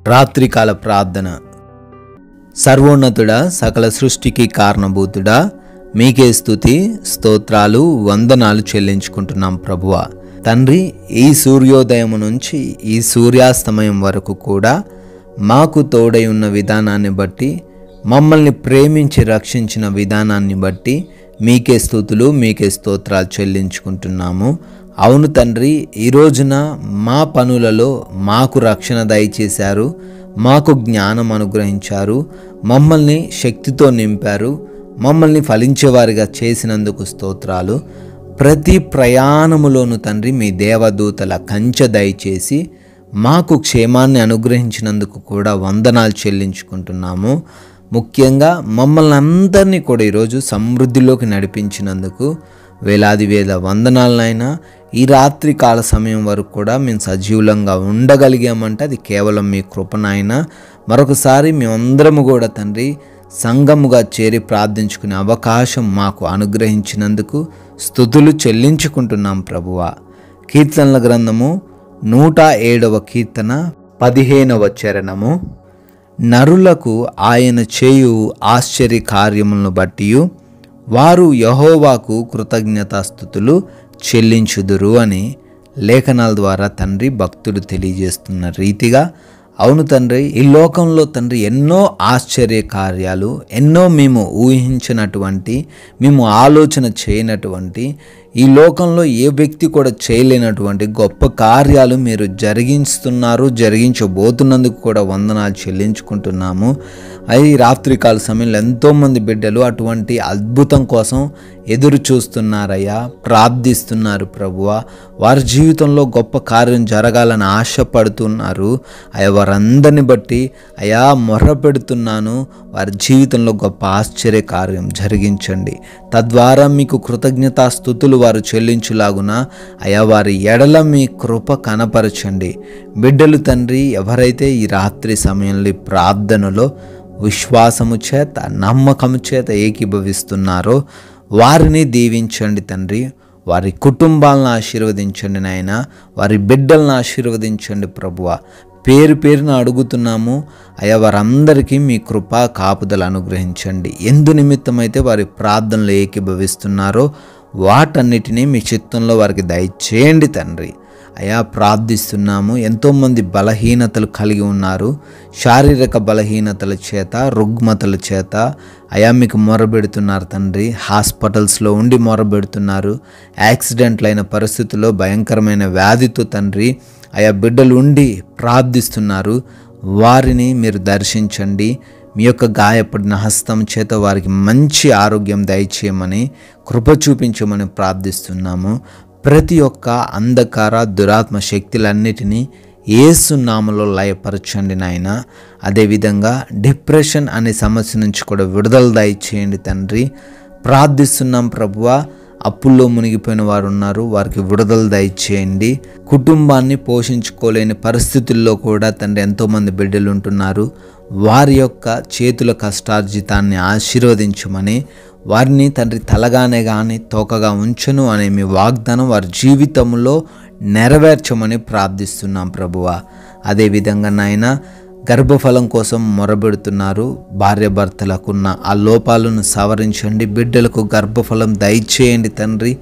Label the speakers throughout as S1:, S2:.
S1: రాత్రికాల ప్రార్థన. సర్వోన్నతుడా, సకల సృష్టికి కారణభూతుడా, మీకే స్తుతి స్తోత్రాలు వందనాలు చెల్లించుకుంటున్నాం ప్రభువా. తండ్రి, ఈ సూర్యోదయం నుంచి ఈ సూర్యాస్తమయం వరకు కూడా మాకు తోడై ఉన్న విధానాన్ని బట్టి, మమ్మల్ని ప్రేమించి రక్షించిన విధానాన్ని బట్టి మీకే స్తుతులు మీకే స్తోత్రాలు చెల్లించుకుంటున్నాము. అవును తండ్రి, ఈ రోజున మా పనులలో మాకు రక్షణ దయచేశారు, మాకు జ్ఞానం అనుగ్రహించారు, మమ్మల్ని శక్తితో నింపారు, మమ్మల్ని ఫలించేవారిగా చేసినందుకు స్తోత్రాలు. ప్రతి ప్రయాణములోను తండ్రి మీ దేవదూతల కంచె దయచేసి మాకు క్షేమాన్ని అనుగ్రహించినందుకు కూడా వందనాలు చెల్లించుకుంటున్నాము. ముఖ్యంగా మమ్మల్ని అందరినీ కూడా ఈరోజు సమృద్ధిలోకి నడిపించినందుకు వేలాది వేల వందనాలనైనా. ఈ రాత్రి కాల సమయం వరకు కూడా మేము సజీవులంగా ఉండగలిగామంటే అది కేవలం మీ కృపనైనా. మరొకసారి మేమందరము కూడా తండ్రి సంఘముగా చేరి ప్రార్థించుకునే అవకాశం మాకు అనుగ్రహించినందుకు స్తుతులు చెల్లించుకుంటున్నాం ప్రభువా. కీర్తనల గ్రంథము 107వ కీర్తన 15వ చరణము. నరులకు ఆయన చేయు ఆశ్చర్య కార్యములను బట్టి వారు యెహోవాకు కృతజ్ఞతాస్తుతులు చెల్లించుదురు అని లేఖనాల ద్వారా తండ్రి భక్తుడు తెలియజేస్తున్న రీతిగా, అవును తండ్రి, ఈ లోకంలో తండ్రి ఎన్నో ఆశ్చర్య కార్యాలు, ఎన్నో మేము ఊహించినటువంటి, మేము ఆలోచన చేయనటువంటి, ఈ లోకంలో ఏ వ్యక్తి కూడా చేయలేనటువంటి గొప్ప కార్యాలు మీరు జరిగిస్తున్నారు, జరిగించబోతున్నందుకు కూడా వందనాలు చెల్లించుకుంటున్నాము. ఈ రాత్రికాల సమయంలో ఎంతోమంది బిడ్డలు అటువంటి అద్భుతం కోసం ఎదురు చూస్తున్నారయ్యా, ప్రార్థిస్తున్నారు ప్రభువా. వారి జీవితంలో గొప్ప కార్యం జరగాలని ఆశపడుతున్నారు అయ్యా. వారందరిని బట్టి అయ్యా మొర్ర పెడుతున్నాను, వారి జీవితంలో గొప్ప ఆశ్చర్య కార్యం జరిగించండి. తద్వారా మీకు కృతజ్ఞతాస్తుతులు వారు చెల్లించులాగున అయ్యా వారి ఎడల మీ కృప కనపరచండి. బిడ్డలు తండ్రి ఎవరైతే ఈ రాత్రి సమయంలో ప్రార్థనలో విశ్వాసము చేత నమ్మకము చేత ఏకీభవిస్తున్నారో వారిని దీవించండి తండ్రి. వారి కుటుంబాలను ఆశీర్వదించండి నాయన, వారి బిడ్డలను ఆశీర్వదించండి ప్రభువా. పేరు పేరున అడుగుతున్నాము అయ్యా. వారందరికీ మీ కృపా కాపుదలు అనుగ్రహించండి. ఎందు నిమిత్తమైతే వారి ప్రార్థనలు ఏకీభవిస్తున్నారో వాటన్నిటినీ మీ చిత్తంలో వారికి దయచేయండి తండ్రి. అయా ప్రార్థిస్తున్నాము. ఎంతోమంది బలహీనతలు కలిగి ఉన్నారు. శారీరక బలహీనతల చేత, రుగ్మతల చేత అయా మీకు మొరబెడుతున్నారు తండ్రి. హాస్పిటల్స్లో ఉండి మొరబెడుతున్నారు. యాక్సిడెంట్లైన పరిస్థితుల్లో భయంకరమైన వ్యాధితో తండ్రి అయా బిడ్డలు ఉండి ప్రార్థిస్తున్నారు. వారిని మీరు దర్శించండి. మీ యొక్క గాయపడిన హస్తం చేత వారికి మంచి ఆరోగ్యం దయచేయమని, కృప చూపించమని ప్రార్థిస్తున్నాము. ప్రతి ఒక్క అంధకార దురాత్మ శక్తులన్నిటినీ యేసు నామములో లయపరచండి నాయన. అదేవిధంగా డిప్రెషన్ అనే సమస్య నుంచి కూడా విడుదల దయచేయండి తండ్రి. ప్రార్థిస్తున్నాం ప్రభువా. అప్పుల్లో మునిగిపోయిన వారు ఉన్నారు, వారికి విడుదల దయచేయండి. కుటుంబాన్ని పోషించుకోలేని పరిస్థితుల్లో కూడా తండ్రి ఎంతోమంది బిడ్డలు ఉంటున్నారు. వారి యొక్క చేతుల కష్టార్జితాన్ని ఆశీర్వదించమని, వారిని తండ్రి తలగానే కానీ తోకగా ఉంచను అనే మీ వాగ్దానం వారి జీవితంలో నెరవేర్చమని ప్రార్థిస్తున్నాం ప్రభువా. అదేవిధంగా నాయన గర్భఫలం కోసం మొరబెడుతున్నారు. భార్యాభర్తలకున్న ఆ లోపాలను సవరించండి. బిడ్డలకు గర్భఫలం దయచేయండి తండ్రి.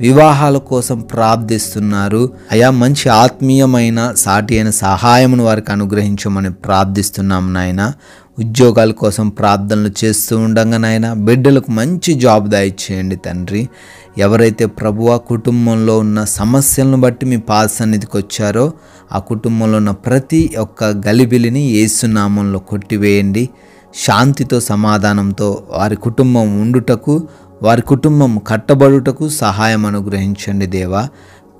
S1: వివాహాల కోసం ప్రార్థిస్తున్నారు అయా. మంచి ఆత్మీయమైన సాటి అయిన సహాయమును వారికి అనుగ్రహించమని ప్రార్థిస్తున్నాం నాయన. ఉద్యోగాల కోసం ప్రార్థనలు చేస్తూ ఉండగా నాయన బిడ్డలకు మంచి జాబ్ దయచేయండి తండ్రి. ఎవరైతే ప్రభువా కుటుంబంలో ఉన్న సమస్యలను బట్టి మీ పాద సన్నిధికి వచ్చారో ఆ కుటుంబంలో ఉన్న ప్రతి ఒక్క గలిబిలిని యేసు నామంలో కొట్టివేయండి. శాంతితో సమాధానంతో వారి కుటుంబం ఉండుటకు, వారి కుటుంబం కట్టబడుటకు సహాయం అనుగ్రహించండి దేవా.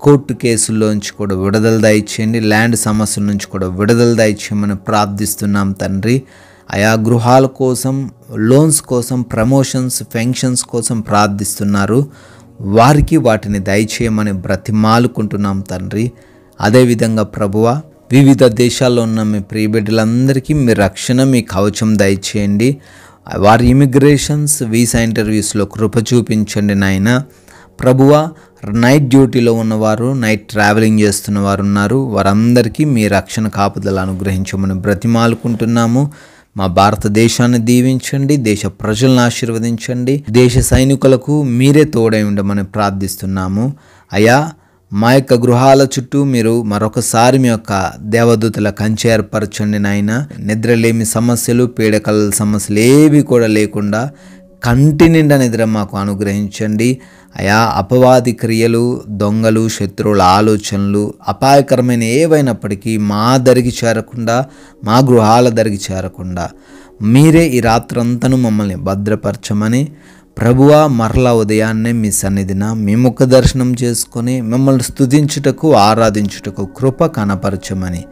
S1: కోర్టు కేసుల్లోంచి కూడా విడుదల దయచేయండి. ల్యాండ్ సమస్యల నుంచి కూడా విడుదల దయచేయమని ప్రార్థిస్తున్నాం తండ్రి. ఆయా గృహాల కోసం, లోన్స్ కోసం, ప్రమోషన్స్, పెన్షన్స్ కోసం ప్రార్థిస్తున్నారు. వారికి వాటిని దయచేయమని బ్రతిమాలుకుంటున్నాం తండ్రి. అదేవిధంగా ప్రభువా వివిధ దేశాల్లో ఉన్న మీ ప్రియ బిడ్డలందరికీ మీ రక్షణ, మీ కవచం దయచేయండి. వారి ఇమిగ్రేషన్స్, వీసా ఇంటర్వ్యూస్లో కృప చూపించండి నాయన. ప్రభువా, నైట్ డ్యూటీలో ఉన్నవారు, నైట్ ట్రావెలింగ్ చేస్తున్న వారు ఉన్నారు. వారందరికీ మీ రక్షణ కాపుదల అనుగ్రహించమని బ్రతిమాలుకుంటున్నాము. మా భారతదేశాన్ని దీవించండి, దేశ ప్రజలను ఆశీర్వదించండి, దేశ సైనికులకు మీరే తోడై ఉండమని ప్రార్థిస్తున్నాము. అయ్యా, మా యొక్క గృహాల చుట్టూ మీరు మరొకసారి మీ యొక్క దేవదూతల కంచె ఏర్పరచండి నాయన. నిద్రలేమి సమస్యలు, పీడకల సమస్యలు ఏవి కూడా లేకుండా కంటి నిండా నిద్ర మాకు అనుగ్రహించండి. అయా, అపవాది క్రియలు, దొంగలు, శత్రువుల ఆలోచనలు అపాయకరమైన ఏవైనప్పటికీ మా దరికి చేరకుండా, మా గృహాల దరికి చేరకుండా మీరే ఈ రాత్రంతను మమ్మల్ని భద్రపరచమని ప్రభువా, మరలా ఉదయాన్నే మీ సన్నిధిన మీ ముఖ దర్శనం చేసుకొని మిమ్మల్ని స్తుతించుటకు, ఆరాధించుటకు కృప కనపరచమని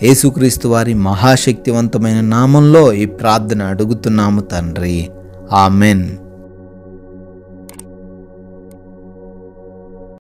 S1: యేసుక్రీస్తు వారి మహాశక్తివంతమైన నామంలో ఈ ప్రార్థన అడుగుతున్నాము తండ్రి. ఆమెన్.